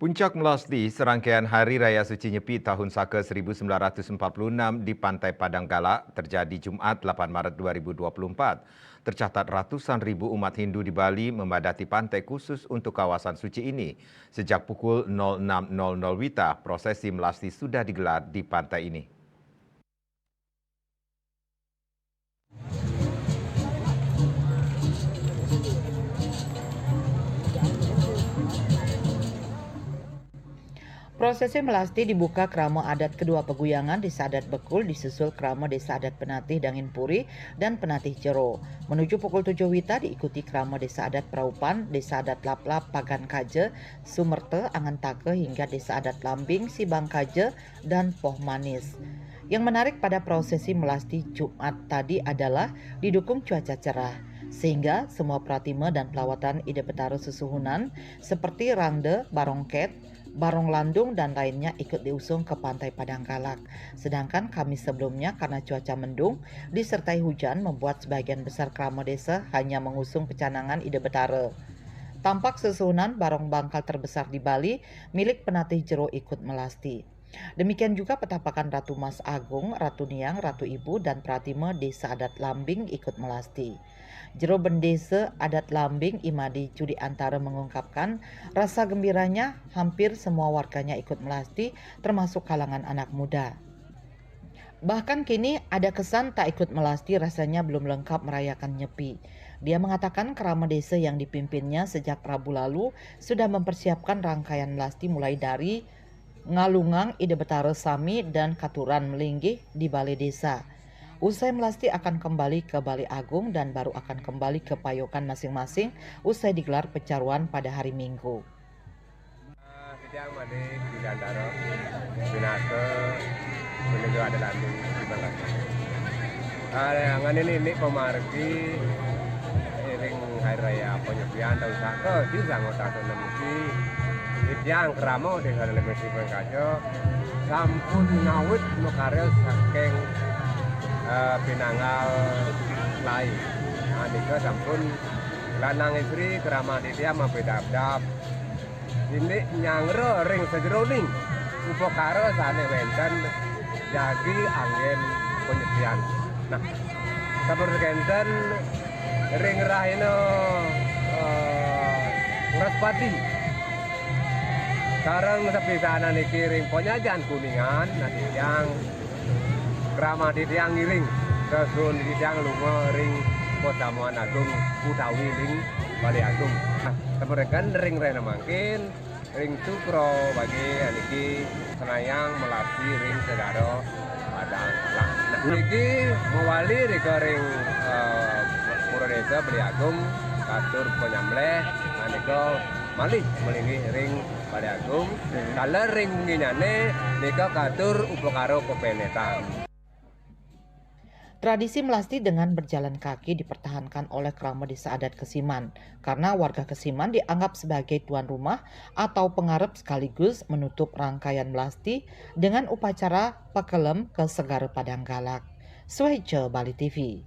Puncak Melasti, serangkaian Hari Raya Suci Nyepi tahun Saka 1946 di Pantai Padang Galak terjadi Jumat 8 Maret 2024. Tercatat ratusan ribu umat Hindu di Bali memadati pantai khusus untuk kawasan suci ini. Sejak pukul 06.00 WITA, prosesi Melasti sudah digelar di pantai ini. Prosesi Melasti dibuka krama adat kedua peguyangan Desa Adat Bekul disusul krama Desa Adat Penatih Dangin Puri dan Penatih Jero. Menuju pukul 7 WITA diikuti krama Desa Adat Praupan, Desa Adat Laplap, Pagan Kaje, Sumerte, Angan Take hingga Desa Adat Lambing, Sibang Kaje, dan Poh Manis. Yang menarik pada prosesi Melasti Jumat tadi adalah didukung cuaca cerah, sehingga semua pratime dan pelawatan ide betara susuhunan seperti rangde, barongket, barong landung dan lainnya ikut diusung ke pantai Padang Galak. Sedangkan Kamis sebelumnya karena cuaca mendung disertai hujan membuat sebagian besar krama desa hanya mengusung pecanangan ide betara. Tampak susunan barong bangkal terbesar di Bali milik Penatih Jero ikut melasti. Demikian juga petapakan Ratu Mas Agung, Ratu Niang, Ratu Ibu, dan Pratime Desa Adat Lambing ikut melasti. Jero Bendesa Adat Lambing Imadi Cudi Antara mengungkapkan rasa gembiranya hampir semua warganya ikut melasti termasuk kalangan anak muda. Bahkan kini ada kesan tak ikut melasti rasanya belum lengkap merayakan Nyepi. Dia mengatakan kerama desa yang dipimpinnya sejak Rabu lalu sudah mempersiapkan rangkaian melasti mulai dari ngalungang ide betara sami dan katuran melinggih di balai desa. Usai melasti akan kembali ke Balai Agung dan baru akan kembali ke payokan masing-masing usai digelar pecaruan pada hari Minggu. Siang mandi di Gandaro, Binake, menuju ada landing di Bangka. Yang ini pemargi iring hari raya penyepian tahun Saka di Sanggota Sonemsi. Yang keramo dengan Lemesi Bangkajo, sampun ngawit nukarel saking pinanggal lain. Anika sampun lanang istri kerama dia mabedap-dap. Ini nyangro ring sejeroning upakara sane wenten jadi angin penyepian. Nah, sabar kenten ring rahino ngeraspati. Sekarang sepisanan iki ring penyajian kuningan nanti yang kerama di tiang ngiring kesun di tiang lunga ring Posamuan Agung Utawi ring Balai Agung. Nah, temerkan ring rena mangkin ring Cukro bagi aniki Senayang Melasti ring Segaro Padang Galak. Nah, niki mewali di ring Pura Desa Balai Agung katur penyambleh aniko malih melingi ring Balai Agung. Kalau ring nginyane nika katur upakaro kepenetan. Tradisi melasti dengan berjalan kaki dipertahankan oleh kerama desa adat Kesiman karena warga Kesiman dianggap sebagai tuan rumah atau pengarep sekaligus menutup rangkaian melasti dengan upacara pakelem ke Segara Padang Galak. Suhejo Bali TV.